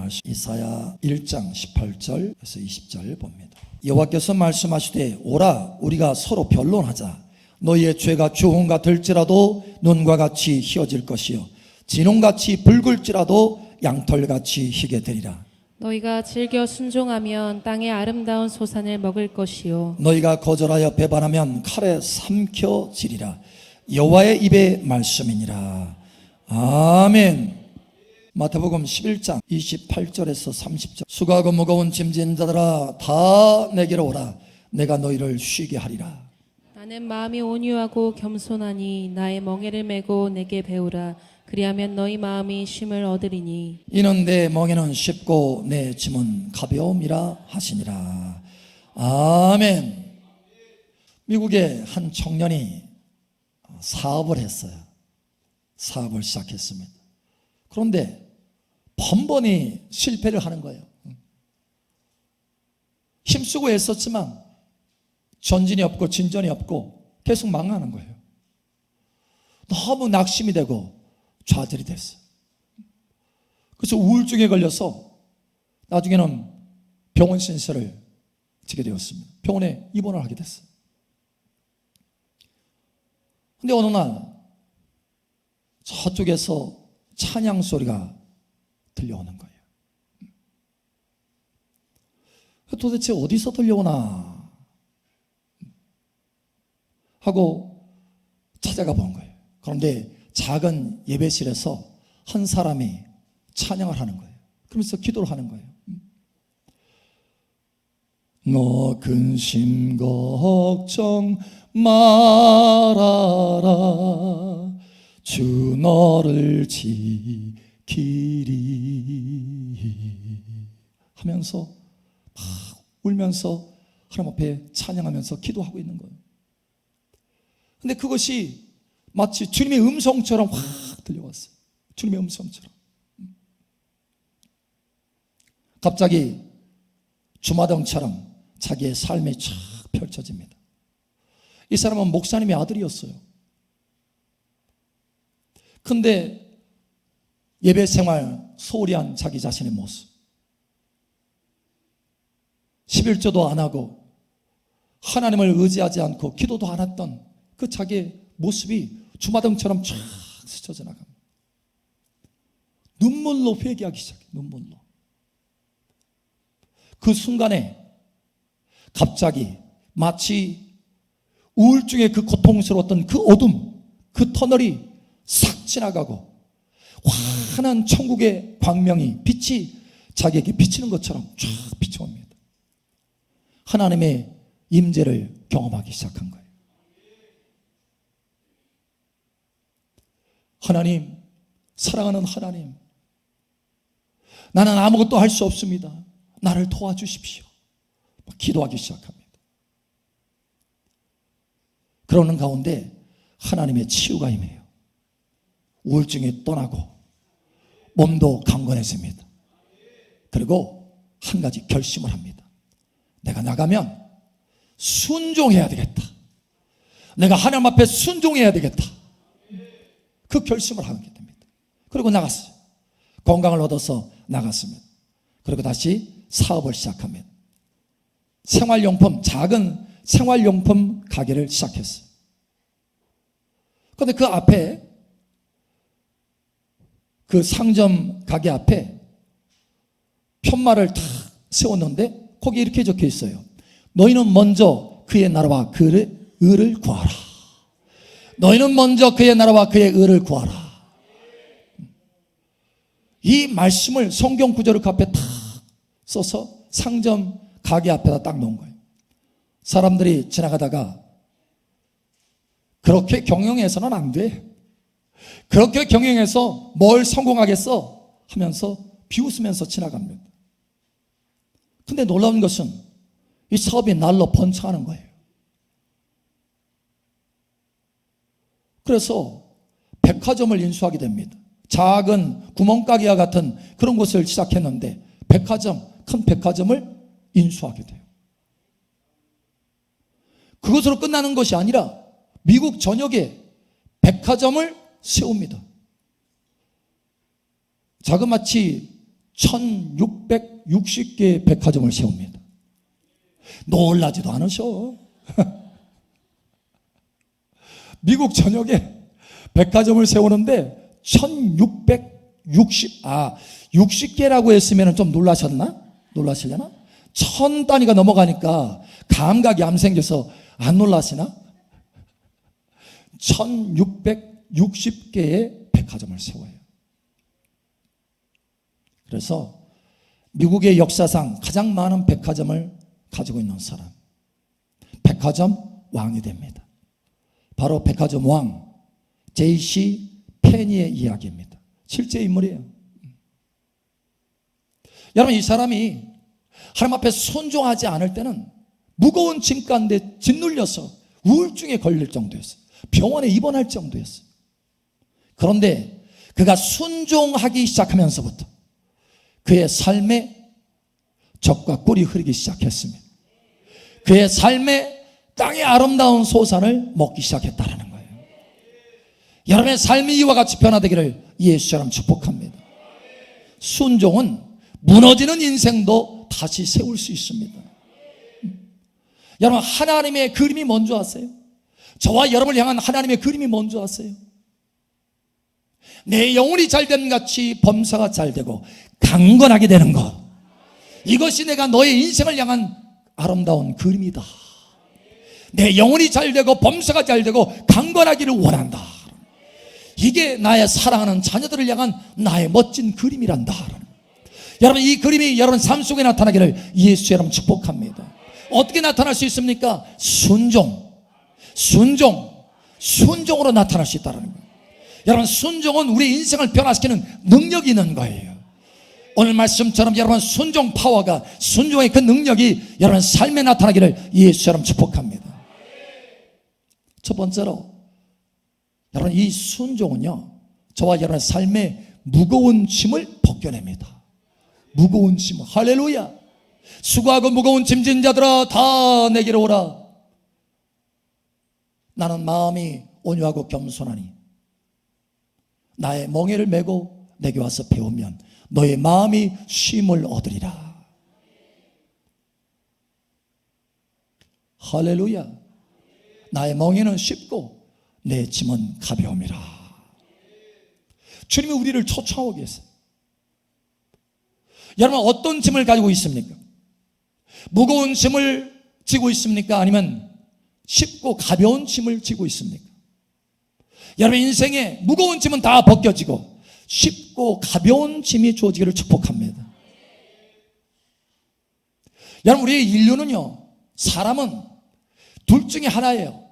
말씀 이사야 1장 18절에서 20절 봅니다. 여호와께서 말씀하시되 오라 우리가 서로 변론하자. 너희의 죄가 주홍과 들지라도 눈과 같이 희어질 것이요 진홍같이 붉을지라도 양털같이 희게 되리라. 너희가 즐겨 순종하면 땅의 아름다운 소산을 먹을 것이요 너희가 거절하여 배반하면 칼에 삼켜지리라. 여호와의 입의 말씀이니라. 아멘. 마태복음 11장 28절에서 30절 수고하고 무거운 짐진 자들아 다 내게로 오라. 내가 너희를 쉬게 하리라. 나는 마음이 온유하고 겸손하니 나의 멍에를 메고 내게 배우라. 그리하면 너희 마음이 쉼을 얻으리니 이는 내 멍에는 쉽고 내 짐은 가벼움이라 하시니라. 아멘. 미국의 한 청년이 사업을 했어요. 사업을 시작했습니다. 그런데 번번이 실패를 하는 거예요. 힘쓰고 애썼지만 전진이 없고 진전이 없고 계속 망하는 거예요. 너무 낙심이 되고 좌절이 됐어요. 그래서 우울증에 걸려서 나중에는 병원 신세를 지게 되었습니다. 병원에 입원을 하게 됐어요. 근데 어느 날 저쪽에서 찬양 소리가 들려오는 거예요. 도대체 어디서 들려오나 하고 찾아가 본 거예요. 그런데 작은 예배실에서 한 사람이 찬양을 하는 거예요. 그러면서 기도를 하는 거예요. 너 근심 걱정 말아라. 주 너를 지키리 하면서 막 울면서 하나님 앞에 찬양하면서 기도하고 있는 거예요. 근데 그것이 마치 주님의 음성처럼 확 들려왔어요. 주님의 음성처럼. 갑자기 주마등처럼 자기의 삶이 쫙 펼쳐집니다. 이 사람은 목사님의 아들이었어요. 근데 예배 생활 소홀히 한 자기 자신의 모습, 11조도 안 하고 하나님을 의지하지 않고 기도도 안 했던 그 자기의 모습이 주마등처럼 쫙 스쳐져 나갑니다. 눈물로 회개하기 시작해요. 눈물로. 그 순간에 갑자기 마치 우울증의 그 고통스러웠던 그 어둠, 그 터널이 싹 지나가고 환한 천국의 광명이 빛이 자기에게 비치는 것처럼 쫙 비춰옵니다. 하나님의 임재를 경험하기 시작한 거예요. 하나님, 사랑하는 하나님, 나는 아무것도 할 수 없습니다. 나를 도와주십시오. 기도하기 시작합니다. 그러는 가운데 하나님의 치유가 임해요. 우울증이 떠나고 몸도 강건해집니다. 그리고 한 가지 결심을 합니다. 내가 나가면 순종해야 되겠다. 내가 하나님 앞에 순종해야 되겠다. 그 결심을 하게 됩니다. 그리고 나갔어요. 건강을 얻어서 나갔습니다. 그리고 다시 사업을 시작합니다. 생활용품, 작은 생활용품 가게를 시작했어요. 그런데 그 앞에, 그 상점 가게 앞에 편말을 다 세웠는데 거기에 이렇게 적혀 있어요. 너희는 먼저 그의 나라와 그의 의를 구하라. 너희는 먼저 그의 나라와 그의 의를 구하라. 이 말씀을 성경 구절을 그 앞에 탁 써서 상점 가게 앞에다 딱 놓은 거예요. 사람들이 지나가다가 그렇게 경영해서는 안 돼. 그렇게 경영해서 뭘 성공하겠어? 하면서 비웃으면서 지나갑니다. 근데 놀라운 것은 이 사업이 날로 번창하는 거예요. 그래서 백화점을 인수하게 됩니다. 작은 구멍가게와 같은 그런 곳을 시작했는데 백화점, 큰 백화점을 인수하게 돼요. 그것으로 끝나는 것이 아니라 미국 전역에 백화점을 세웁니다. 자그마치 1660개의 백화점을 세웁니다. 놀라지도 않으셔. 미국 전역에 백화점을 세우는데 60개라고 했으면 좀 놀라시려나? 1000 단위가 넘어가니까 감각이 안 생겨서 안 놀라시나? 1660개의 백화점을 세워요. 그래서 미국의 역사상 가장 많은 백화점을 가지고 있는 사람, 백화점 왕이 됩니다. 바로 백화점 왕 J.C. 페니의 이야기입니다. 실제 인물이에요. 여러분, 이 사람이 하나님 앞에 순종하지 않을 때는 무거운 짐 가운데 짓눌려서 우울증에 걸릴 정도였어요. 병원에 입원할 정도였어요. 그런데 그가 순종하기 시작하면서부터 그의 삶에 적과 꿀이 흐르기 시작했습니다. 그의 삶에 땅의 아름다운 소산을 먹기 시작했다는 거예요. 여러분의 삶이 이와 같이 변화되기를 예수처럼 축복합니다. 순종은 무너지는 인생도 다시 세울 수 있습니다. 여러분, 하나님의 그림이 뭔지 아세요? 저와 여러분을 향한 하나님의 그림이 뭔지 아세요? 내 영혼이 잘됨 같이 범사가 잘되고 강건하게 되는 것, 이것이 내가 너의 인생을 향한 아름다운 그림이다. 내 영혼이 잘되고 범사가 잘되고 강건하기를 원한다. 이게 나의 사랑하는 자녀들을 향한 나의 멋진 그림이란다. 여러분, 이 그림이 여러분 삶 속에 나타나기를 예수 여러분 축복합니다. 어떻게 나타날 수 있습니까? 순종으로 나타날 수 있다는 거예요. 여러분, 순종은 우리 인생을 변화시키는 능력이 있는 거예요. 오늘 말씀처럼 여러분 순종 파워가, 순종의 그 능력이 여러분 삶에 나타나기를 예수처럼 축복합니다. 첫 번째로, 여러분, 이 순종은요, 저와 여러분의 삶의 무거운 짐을 벗겨냅니다. 무거운 짐, 할렐루야. 수고하고 무거운 짐진 자들아 다 내게로 오라. 나는 마음이 온유하고 겸손하니 나의 멍에를 메고 내게 와서 배우면 너의 마음이 쉼을 얻으리라. 할렐루야. 나의 멍에는 쉽고 내 짐은 가벼움이라. 주님이 우리를 초청하고 계세요. 여러분, 어떤 짐을 가지고 있습니까? 무거운 짐을 지고 있습니까? 아니면 쉽고 가벼운 짐을 지고 있습니까? 여러분, 인생에 무거운 짐은 다 벗겨지고 쉽고 가벼운 짐이 주어지기를 축복합니다. 여러분, 우리의 인류는요, 사람은 둘 중에 하나예요.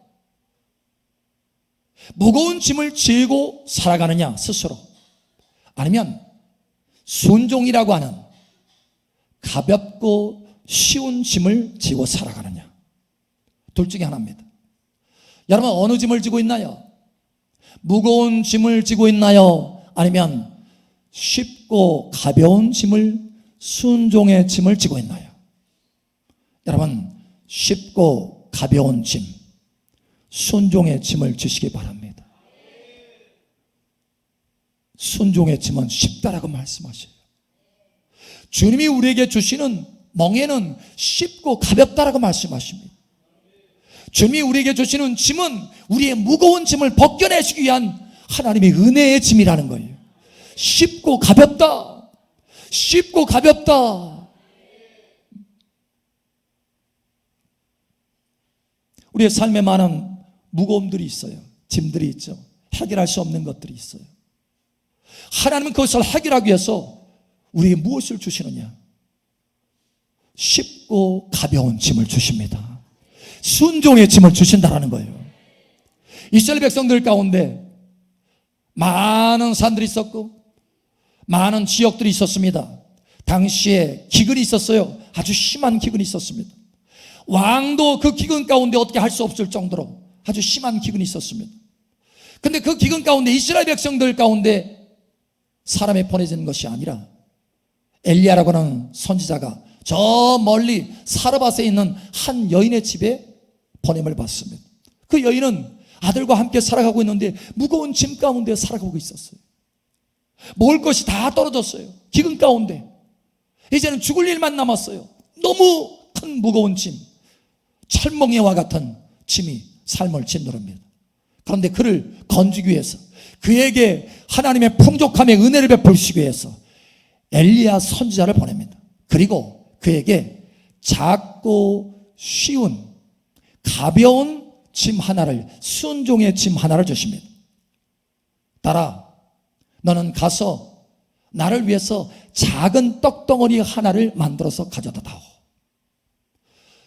무거운 짐을 지고 살아가느냐 스스로, 아니면 순종이라고 하는 가볍고 쉬운 짐을 지고 살아가느냐. 둘 중에 하나입니다. 여러분, 어느 짐을 지고 있나요? 무거운 짐을 지고 있나요? 아니면 쉽고 가벼운 짐을, 순종의 짐을 지고 있나요? 여러분, 쉽고 가벼운 짐, 순종의 짐을 지시기 바랍니다. 순종의 짐은 쉽다라고 말씀하셔요. 주님이 우리에게 주시는 멍에는 쉽고 가볍다라고 말씀하십니다. 주님이 우리에게 주시는 짐은 우리의 무거운 짐을 벗겨내시기 위한 하나님의 은혜의 짐이라는 거예요. 쉽고 가볍다. 쉽고 가볍다. 우리의 삶에 많은 무거움들이 있어요. 짐들이 있죠. 해결할 수 없는 것들이 있어요. 하나님은 그것을 해결하기 위해서 우리에게 무엇을 주시느냐? 쉽고 가벼운 짐을 주십니다. 순종의 짐을 주신다라는 거예요. 이스라엘 백성들 가운데 많은 산들이 있었고 많은 지역들이 있었습니다. 당시에 기근이 있었어요. 아주 심한 기근이 있었습니다. 왕도 그 기근 가운데 어떻게 할 수 없을 정도로 아주 심한 기근이 있었습니다. 근데 그 기근 가운데 이스라엘 백성들 가운데 사람이 보내지는 것이 아니라 엘리야라고 하는 선지자가 저 멀리 사르밧에 있는 한 여인의 집에 보냄을 받습니다. 그 여인은 아들과 함께 살아가고 있는데 무거운 짐 가운데 살아가고 있었어요. 먹을 것이 다 떨어졌어요. 기근 가운데. 이제는 죽을 일만 남았어요. 너무 큰 무거운 짐, 철멍에와 같은 짐이 삶을 짓누릅니다. 그런데 그를 건지기 위해서, 그에게 하나님의 풍족함의 은혜를 베풀시기 위해서 엘리야 선지자를 보냅니다. 그리고 그에게 작고 쉬운 가벼운 짐 하나를, 순종의 짐 하나를 주십니다. 따라, 너는 가서 나를 위해서 작은 떡덩어리 하나를 만들어서 가져다 다오.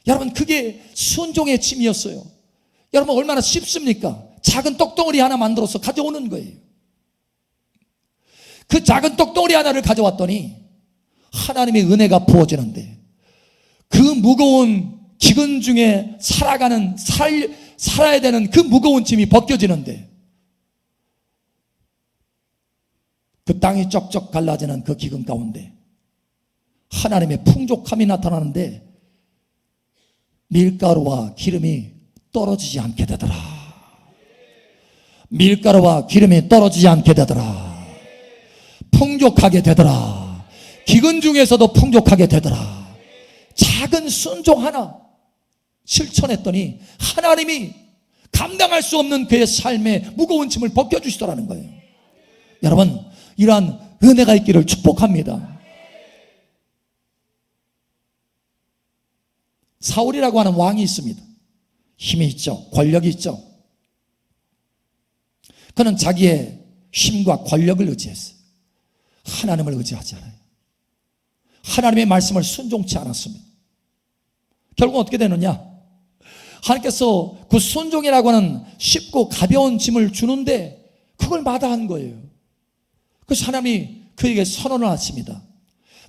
여러분, 그게 순종의 짐이었어요. 여러분, 얼마나 쉽습니까? 작은 떡덩어리 하나 만들어서 가져오는 거예요. 그 작은 떡덩어리 하나를 가져왔더니 하나님의 은혜가 부어지는데, 그 무거운 기근 중에 살아야 되는 그 무거운 짐이 벗겨지는데, 그 땅이 쩍쩍 갈라지는 그 기근 가운데 하나님의 풍족함이 나타나는데, 밀가루와 기름이 떨어지지 않게 되더라. 밀가루와 기름이 떨어지지 않게 되더라. 풍족하게 되더라. 기근 중에서도 풍족하게 되더라. 작은 순종 하나 실천했더니 하나님이 감당할 수 없는 그의 삶의 무거운 짐을 벗겨주시더라는 거예요. 여러분, 이러한 은혜가 있기를 축복합니다. 사울이라고 하는 왕이 있습니다. 힘이 있죠. 권력이 있죠. 그는 자기의 힘과 권력을 의지했어요. 하나님을 의지하지 않아요. 하나님의 말씀을 순종치 않았습니다. 결국 어떻게 되느냐? 하나님께서 그 순종이라고 하는 쉽고 가벼운 짐을 주는데 그걸 마다한 거예요. 그래서 하나님이 그에게 선언을 하십니다.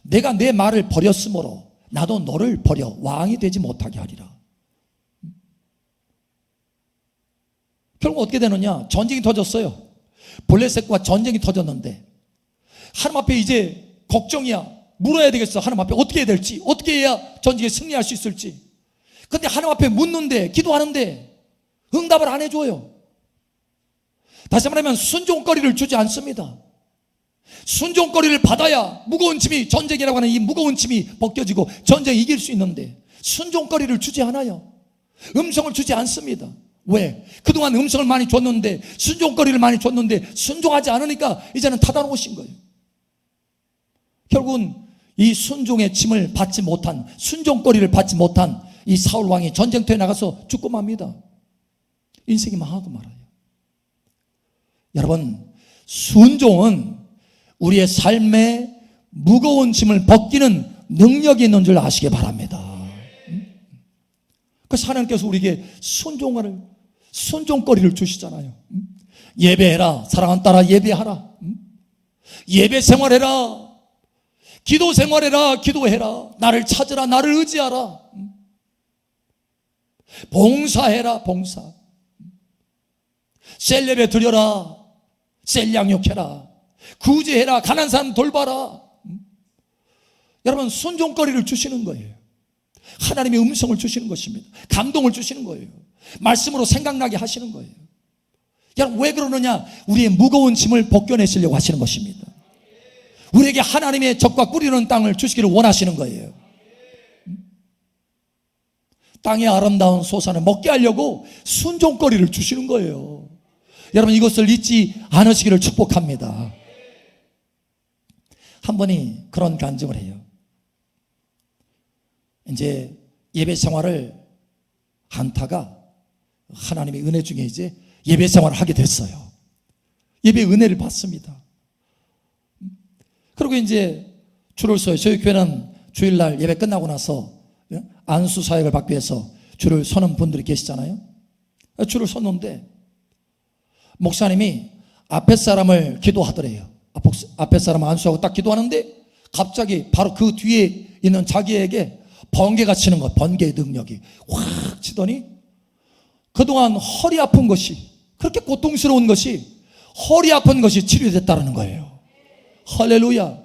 내가 내 말을 버렸으므로 나도 너를 버려 왕이 되지 못하게 하리라. 결국 어떻게 되느냐? 전쟁이 터졌어요. 블레셋과 전쟁이 터졌는데 하나님 앞에 이제 걱정이야. 물어야 되겠어. 하나님 앞에 어떻게 해야 될지, 어떻게 해야 전쟁에 승리할 수 있을지. 근데 하나님 앞에 묻는데, 기도하는데 응답을 안 해줘요. 다시 말하면 순종거리를 주지 않습니다. 순종거리를 받아야 무거운 짐이, 전쟁이라고 하는 이 무거운 짐이 벗겨지고 전쟁 이길 수 있는데 순종거리를 주지 않아요. 음성을 주지 않습니다. 왜? 그동안 음성을 많이 줬는데, 순종거리를 많이 줬는데 순종하지 않으니까 이제는 닫아놓으신 거예요. 결국은 이 순종의 짐을 받지 못한, 순종거리를 받지 못한 이 사울 왕이 전쟁터에 나가서 죽고 맙니다. 인생이 망하고 말아요. 여러분, 순종은 우리의 삶에 무거운 짐을 벗기는 능력이 있는 줄 아시기 바랍니다. 그래서 하나님께서 우리에게 순종거리를 주시잖아요. 예배해라. 사랑하는 딸아, 예배하라. 예배 생활해라. 기도 생활해라. 기도해라. 나를 찾으라. 나를 의지하라. 봉사해라. 봉사. 셀예배 드려라. 셀양육해라. 구제해라. 가난한 사람 돌봐라. 여러분, 순종거리를 주시는 거예요. 하나님의 음성을 주시는 것입니다. 감동을 주시는 거예요. 말씀으로 생각나게 하시는 거예요. 여러분, 왜 그러느냐? 우리의 무거운 짐을 벗겨내시려고 하시는 것입니다. 우리에게 하나님의 젖과 꿀이는 땅을 주시기를 원하시는 거예요. 땅의 아름다운 소산을 먹게 하려고 순종거리를 주시는 거예요. 여러분, 이것을 잊지 않으시기를 축복합니다. 한 번이 그런 간증을 해요. 이제 예배 생활을 한타가 하나님의 은혜 중에 이제 예배 생활을 하게 됐어요. 예배 은혜를 받습니다. 그리고 이제 줄을 서요. 저희 교회는 주일날 예배 끝나고 나서 안수 사역을 받기 위해서 줄을 서는 분들이 계시잖아요. 줄을 섰는데 목사님이 앞에 사람을 기도하더래요. 앞에 사람 안수하고 딱 기도하는데 갑자기 바로 그 뒤에 있는 자기에게 번개가 치는 것, 번개의 능력이 확 치더니 그동안 허리 아픈 것이, 그렇게 고통스러운 것이, 허리 아픈 것이 치료됐다는 거예요. 할렐루야.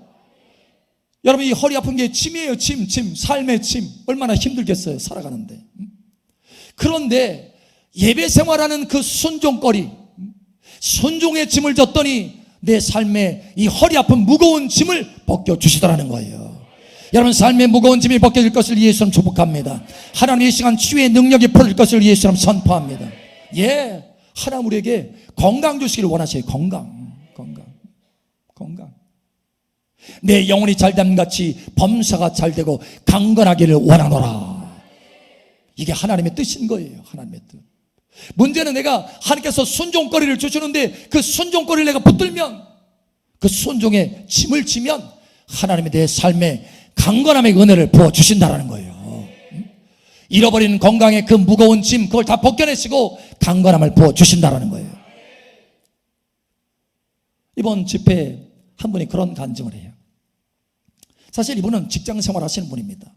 여러분, 이 허리 아픈 게 짐이에요. 짐. 삶의 짐. 얼마나 힘들겠어요, 살아가는데. 그런데 예배 생활하는 그 순종거리, 순종의 짐을 졌더니 내 삶에 이 허리 아픈 무거운 짐을 벗겨주시더라는 거예요. 여러분 삶의 무거운 짐이 벗겨질 것을 예수님 축복합니다. 하나님 이 시간 치유의 능력이 풀어질 것을 예수님 선포합니다. 예, 하나님 우리에게 건강 주시기를 원하셔요. 건강. 내 영혼이 잘됨 같이 범사가 잘되고 강건하기를 원하노라. 이게 하나님의 뜻인 거예요. 하나님의 뜻. 문제는 내가 하나님께서 순종거리를 주시는데 그 순종거리를 내가 붙들면, 그 순종의 짐을 지면 하나님이 내 삶에 강건함의 은혜를 부어주신다는 거예요. 잃어버린 건강의 그 무거운 짐, 그걸 다 벗겨내시고 강건함을 부어주신다는 거예요. 이번 집회에 한 분이 그런 간증을 해요. 사실 이분은 직장생활 하시는 분입니다.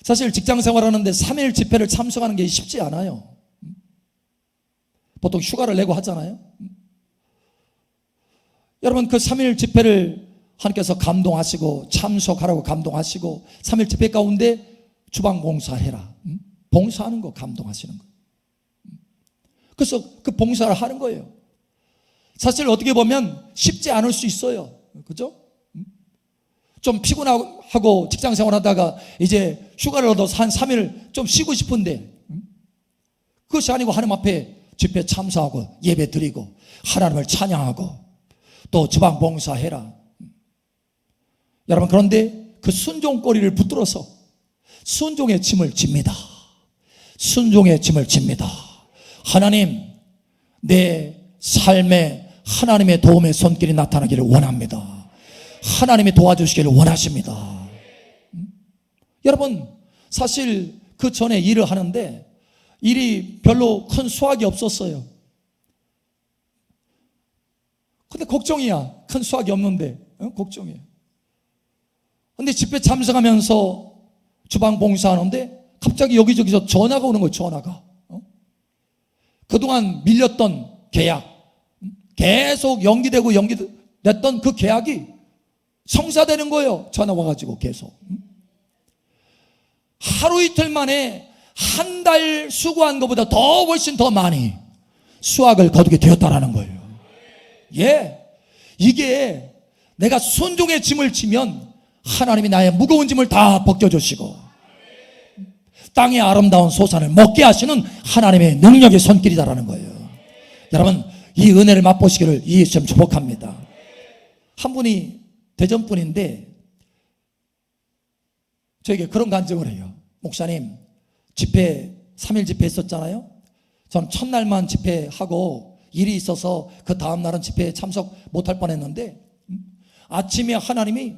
사실 직장생활 하는데 3일 집회를 참석하는 게 쉽지 않아요. 보통 휴가를 내고 하잖아요. 여러분 그 3일 집회를 하나님께서 감동하시고 참석하라고 감동하시고 3일 집회 가운데 주방 봉사해라, 봉사하는 거 감동하시는 거예요. 그래서 그 봉사를 하는 거예요. 사실 어떻게 보면 쉽지 않을 수 있어요. 그죠? 좀 피곤하고 직장생활 하다가 이제 휴가를 얻어서 한 3일 좀 쉬고 싶은데 그것이 아니고 하나님 앞에 집회 참석하고 예배 드리고 하나님을 찬양하고 또 주방 봉사해라. 여러분 그런데 그 순종거리를 붙들어서 순종의 짐을 집니다. 순종의 짐을 집니다. 하나님 내 삶에 하나님의 도움의 손길이 나타나기를 원합니다. 하나님이 도와주시기를 원하십니다. 여러분 사실 그 전에 일을 하는데 일이 별로 큰 수확이 없었어요. 근데 걱정이야. 큰 수확이 없는데 걱정이야. 근데 집회 참석하면서 주방 봉사하는데 갑자기 여기저기서 전화가 오는 거예요. 전화가. 그동안 밀렸던 계약, 계속 연기됐던 그 계약이 성사되는 거예요. 전화 와가지고 계속. 하루 이틀 만에 한 달 수고한 것보다 더 훨씬 더 많이 수확을 거두게 되었다라는 거예요. 예, 이게 내가 순종의 짐을 지면 하나님이 나의 무거운 짐을 다 벗겨주시고 땅의 아름다운 소산을 먹게 하시는 하나님의 능력의 손길이다라는 거예요. 여러분 이 은혜를 맛보시기를 예수님 축복합니다. 한 분이 대전 분인데 저에게 그런 간증을 해요. 목사님 집회 3일 집회 했었잖아요. 전 첫날만 집회하고 일이 있어서 그 다음날은 집회에 참석 못할 뻔했는데 아침에 하나님이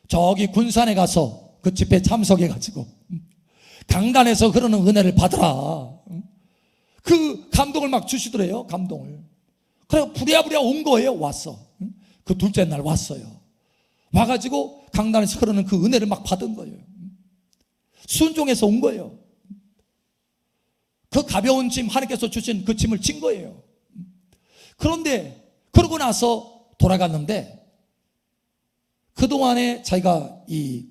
저기 군산에 가서 그 집회에 참석해가지고 강단에서 흐르는 은혜를 받으라, 그 감동을 막 주시더래요. 감동을. 그래서 부랴부랴 온 거예요. 왔어. 그 둘째 날 왔어요. 와가지고 강단에서 흐르는 그 은혜를 막 받은 거예요. 순종해서 온 거예요. 그 가벼운 짐, 하나님께서 주신 그 짐을 진 거예요. 그런데 그러고 나서 돌아갔는데 그동안에 자기가 이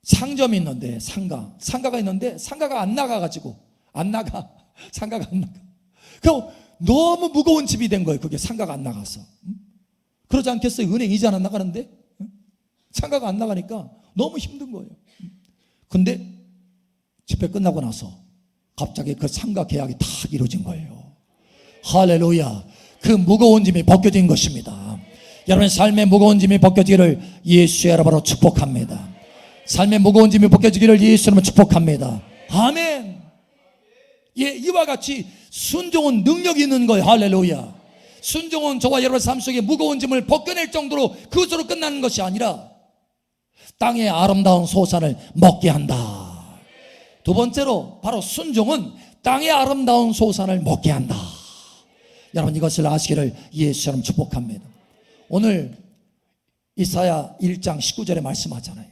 상점이 있는데 상가가 있는데 상가가 안 나가가지고 상가가 안 나가. 그럼 너무 무거운 집이 된 거예요. 그게 상가가 안 나가서. 그러지 않겠어요? 은행 이자 안 나가는데 상가가 안 나가니까 너무 힘든 거예요. 근데 집회 끝나고 나서 갑자기 그 상가 계약이 다 이루어진 거예요. 할렐루야. 그 무거운 짐이 벗겨진 것입니다. 여러분 삶의 무거운 짐이 벗겨지기를 예수의 이름으로 축복합니다. 삶의 무거운 짐이 벗겨지기를 예수의 이름으로 축복합니다. 아멘. 예, 이와 같이 순종은 능력이 있는 거예요. 할렐루야. 순종은 저와 여러분 삶 속에 무거운 짐을 벗겨낼 정도로 그것으로 끝나는 것이 아니라 땅의 아름다운 소산을 먹게 한다. 두 번째로 바로 순종은 땅의 아름다운 소산을 먹게 한다. 여러분 이것을 아시기를 예수처럼 축복합니다. 오늘 이사야 1장 19절에 말씀하잖아요.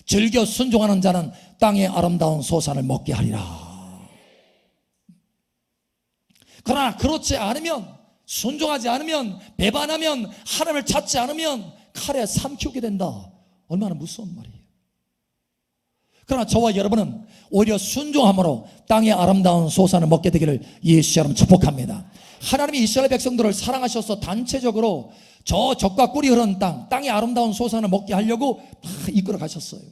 즐겨 순종하는 자는 땅의 아름다운 소산을 먹게 하리라. 그러나 그렇지 않으면, 순종하지 않으면, 배반하면, 하나님을 찾지 않으면 칼에 삼키우게 된다. 얼마나 무서운 말이에요. 그러나 저와 여러분은 오히려 순종함으로 땅의 아름다운 소산을 먹게 되기를 예수처럼 축복합니다. 하나님이 이스라엘 백성들을 사랑하셔서 단체적으로 저 젖과 꿀이 흐르는 땅의 아름다운 소산을 먹게 하려고 막 이끌어 가셨어요.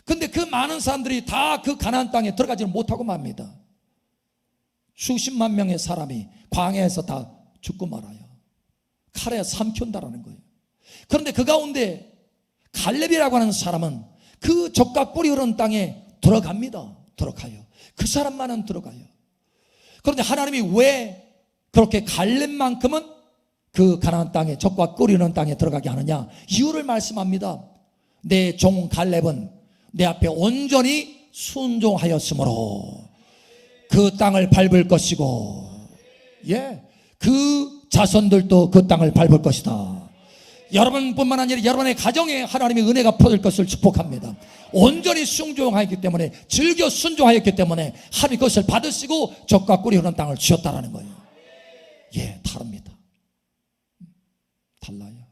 근데 그 많은 사람들이 다 그 가나안 땅에 들어가지는 못하고 맙니다. 수십만 명의 사람이 광야에서 다 죽고 말아요. 칼에 삼킨다라는 거예요. 그런데 그 가운데 갈렙이라고 하는 사람은 그 젖과 꿀이 흐르는 땅에 들어갑니다. 들어가요. 그 사람만은 들어가요. 그런데 하나님이 왜 그렇게 갈렙만큼은 그 가나안 땅에 젖과 꿀이 흐르는 땅에 들어가게 하느냐? 이유를 말씀합니다. 내 종 갈렙은 내 앞에 온전히 순종하였으므로 그 땅을 밟을 것이고, 그 자손들도 그 땅을 밟을 것이다. 여러분뿐만 아니라 여러분의 가정에 하나님의 은혜가 퍼질 것을 축복합니다. 온전히 순종하였기 때문에, 즐겨 순종하였기 때문에 하나님 그것을 받으시고 젖과 꿀이 흐르는 땅을 주셨다라는 거예요. 다릅니다. 달라요.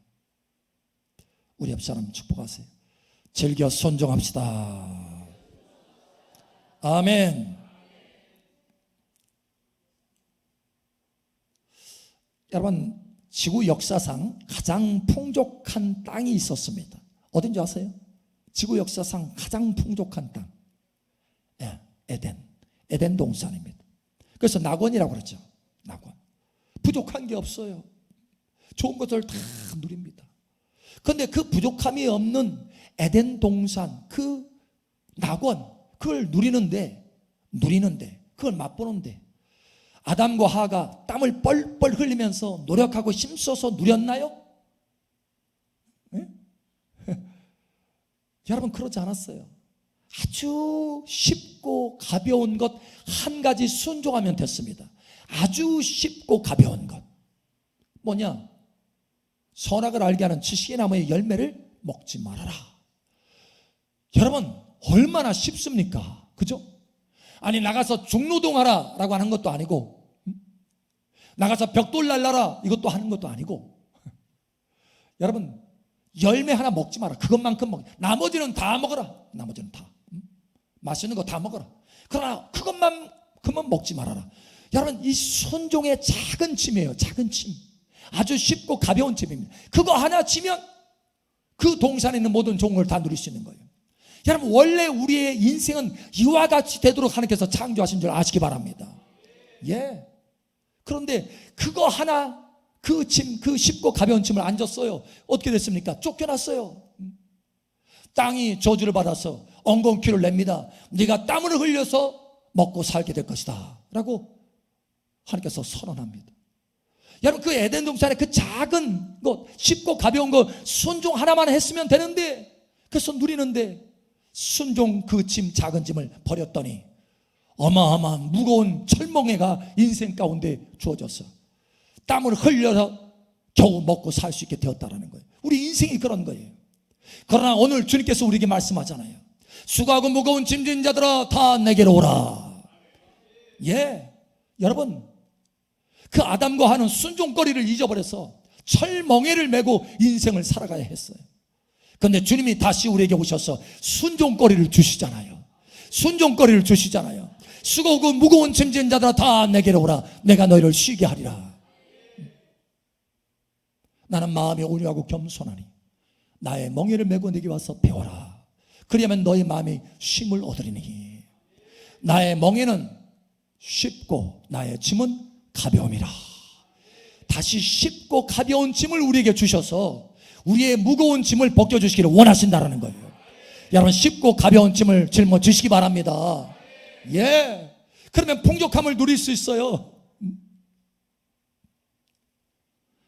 우리 옆 사람 축복하세요. 즐겨 순종합시다. 아멘. 여러분, 지구 역사상 가장 풍족한 땅이 있었습니다. 어딘지 아세요? 지구 역사상 가장 풍족한 땅, 에덴 동산입니다. 그래서 낙원이라고 그러죠. 낙원. 부족한 게 없어요. 좋은 것을 다 누립니다. 그런데 그 부족함이 없는 에덴 동산, 그 낙원, 그걸 누리는데 그걸 맛보는데 아담과 하와가 땀을 뻘뻘 흘리면서 노력하고 힘써서 누렸나요? 여러분, 그러지 않았어요. 아주 쉽고 가벼운 것 한 가지 순종하면 됐습니다. 아주 쉽고 가벼운 것 뭐냐? 선악을 알게 하는 지식의 나무의 열매를 먹지 말아라. 여러분, 얼마나 쉽습니까? 그죠? 아니, 나가서 중노동하라 라고 하는 것도 아니고, 나가서 벽돌 날라라 이것도 하는 것도 아니고, 여러분, 열매 하나 먹지 마라. 그것만큼 먹. 나머지는 다 먹어라. 나머지는 다. 맛있는 거 다 먹어라. 그러나 그것만큼은 먹지 말아라. 여러분, 이 순종의 작은 짐이에요. 작은 짐. 아주 쉽고 가벼운 짐입니다. 그거 하나 지면 그 동산에 있는 모든 좋은 걸 다 누릴 수 있는 거예요. 여러분, 원래 우리의 인생은 이와 같이 되도록 하나님께서 창조하신 줄 아시기 바랍니다. 그런데 그거 하나, 그 짐, 그 쉽고 가벼운 짐을 안 졌어요. 어떻게 됐습니까? 쫓겨났어요. 땅이 저주를 받아서 엉겅퀴를 냅니다. 네가 땀을 흘려서 먹고 살게 될 것이다 라고 하나님께서 선언합니다. 여러분, 그 에덴 동산의 그 작은 것, 쉽고 가벼운 것 순종 하나만 했으면 되는데, 그래서 누리는데 순종 그 짐, 작은 짐을 버렸더니 어마어마한 무거운 철멍에가 인생 가운데 주어졌어. 땀을 흘려서 겨우 먹고 살 수 있게 되었다라는 거예요. 우리 인생이 그런 거예요. 그러나 오늘 주님께서 우리에게 말씀하잖아요. 수고하고 무거운 짐진 자들아 다 내게로 오라. 여러분, 그 아담과 하는 순종거리를 잊어버려서 철멍에를 메고 인생을 살아가야 했어요. 그런데 주님이 다시 우리에게 오셔서 순종거리를 주시잖아요. 순종거리를 주시잖아요. 수고하고 무거운 짐진 자들아 다 내게로 오라. 내가 너희를 쉬게 하리라. 나는 마음이 온유하고 겸손하니 나의 멍에를 메고 내게 와서 배워라. 그리하면 너희 마음이 쉼을 얻으리니 나의 멍에는 쉽고 나의 짐은 가벼움이라. 다시 쉽고 가벼운 짐을 우리에게 주셔서 우리의 무거운 짐을 벗겨주시기를 원하신다라는 거예요. 여러분, 쉽고 가벼운 짐을 짊어지시기 바랍니다. 그러면 풍족함을 누릴 수 있어요.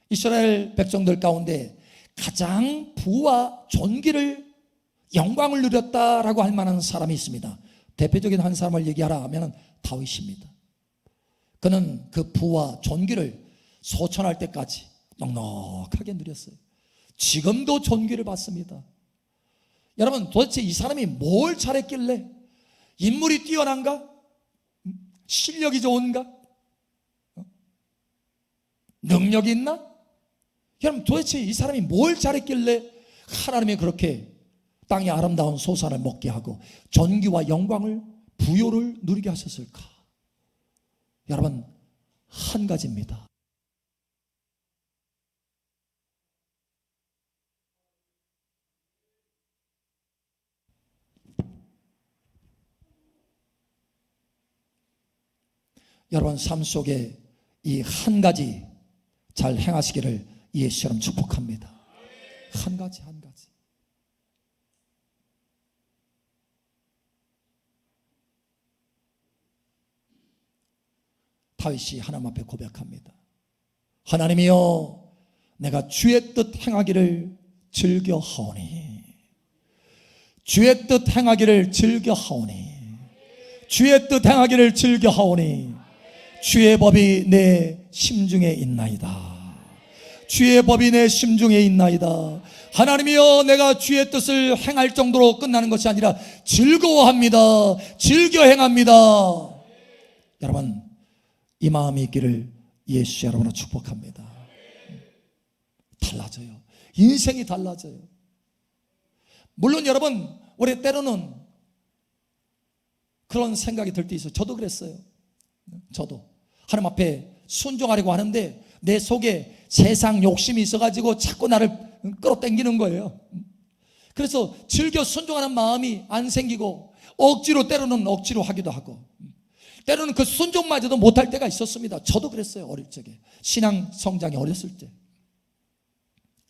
이스라엘 백성들 가운데 가장 부와 존귀를, 영광을 누렸다라고 할 만한 사람이 있습니다. 대표적인 한 사람을 얘기하라 하면 다윗입니다. 그는 그 부와 존귀를 소천할 때까지 넉넉하게 누렸어요. 지금도 존귀를 받습니다. 여러분, 도대체 이 사람이 뭘 잘했길래? 인물이 뛰어난가? 실력이 좋은가? 능력이 있나? 여러분, 도대체 이 사람이 뭘 잘했길래 하나님이 그렇게 땅의 아름다운 소산을 먹게 하고 존귀와 영광을, 부요를 누리게 하셨을까? 여러분, 한 가지입니다. 여러분 삶 속에 이 한 가지 잘 행하시기를 예수처럼 축복합니다. 한 가지. 다윗이 하나님 앞에 고백합니다. 하나님이여, 내가 주의 뜻 행하기를 즐겨하오니, 주의 뜻 행하기를 즐겨하오니, 주의 뜻 행하기를 즐겨하오니, 주의 법이 내 심중에 있나이다. 주의 법이 내 심중에 있나이다. 하나님이여, 내가 주의 뜻을 행할 정도로 끝나는 것이 아니라 즐거워합니다. 즐겨 행합니다. 여러분, 이 마음이 있기를 예수 여러분을 축복합니다. 달라져요. 인생이 달라져요. 물론 여러분, 우리 때로는 그런 생각이 들 때 있어요. 저도 그랬어요. 저도 하나님 앞에 순종하려고 하는데 내 속에 세상 욕심이 있어가지고 자꾸 나를 끌어당기는 거예요. 그래서 즐겨 순종하는 마음이 안 생기고 억지로, 때로는 억지로 하기도 하고, 때로는 그 순종마저도 못할 때가 있었습니다. 저도 그랬어요. 어릴 적에, 신앙 성장이 어렸을 때.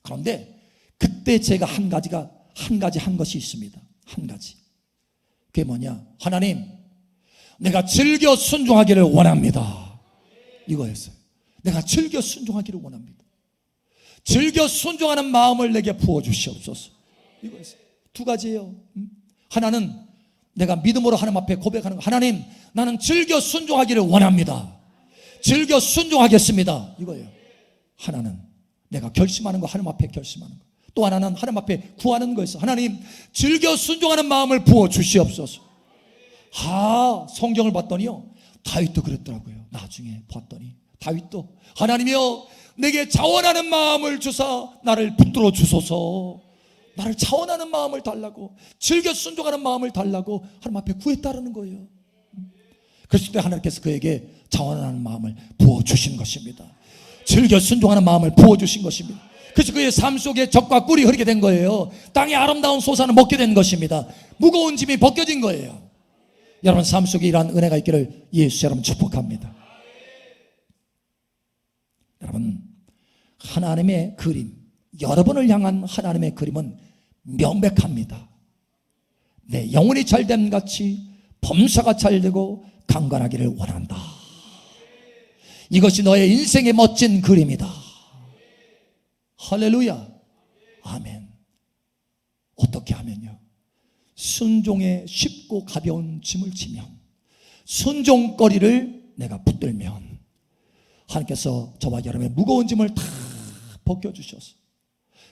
그런데 그때 제가 한 가지 한 것이 있습니다. 한 가지. 그게 뭐냐? 하나님, 내가 즐겨 순종하기를 원합니다. 이거였어요. 내가 즐겨 순종하기를 원합니다. 즐겨 순종하는 마음을 내게 부어주시옵소서. 이거였어요. 두 가지예요. 하나는 내가 믿음으로 하나님 앞에 고백하는 거. 하나님, 나는 즐겨 순종하기를 원합니다. 즐겨 순종하겠습니다. 이거예요. 하나는 내가 결심하는 거, 하나님 앞에 결심하는 거. 또 하나는 하나님 앞에 구하는 거였어. 하나님, 즐겨 순종하는 마음을 부어주시옵소서. 성경을 봤더니요, 다윗도 그랬더라고요. 나중에 봤더니 다윗도, 하나님이여, 내게 자원하는 마음을 주사 나를 붙들어 주소서. 나를 자원하는 마음을 달라고, 즐겨 순종하는 마음을 달라고 하나님 앞에 구했다라는 거예요. 그랬을 때 하나님께서 그에게 자원하는 마음을 부어주신 것입니다. 즐겨 순종하는 마음을 부어주신 것입니다. 그래서 그의 삶 속에 젖과 꿀이 흐르게 된 거예요. 땅의 아름다운 소산을 먹게 된 것입니다. 무거운 짐이 벗겨진 거예요. 여러분 삶 속에 이러한 은혜가 있기를 예수 여러분 축복합니다. 여러분, 하나님의 그림, 여러분을 향한 하나님의 그림은 명백합니다. 내 영혼이 잘됨 같이 범사가 잘되고 강건하기를 원한다. 이것이 너의 인생의 멋진 그림이다. 할렐루야. 아멘. 어떻게 하면요? 순종에 쉽고 가벼운 짐을 지면, 순종거리를 내가 붙들면 하나님께서 저와 여러분의 무거운 짐을 다 벗겨주셔서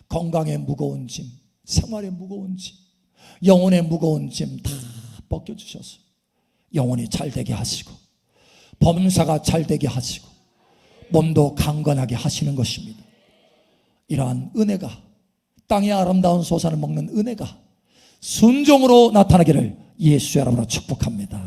건강의 무거운 짐, 생활의 무거운 짐, 영혼의 무거운 짐 다 벗겨주셔서 영혼이 잘되게 하시고 범사가 잘되게 하시고 몸도 강건하게 하시는 것입니다. 이러한 은혜가, 땅의 아름다운 소산을 먹는 은혜가 순종으로 나타나기를 예수 여러분으로 축복합니다.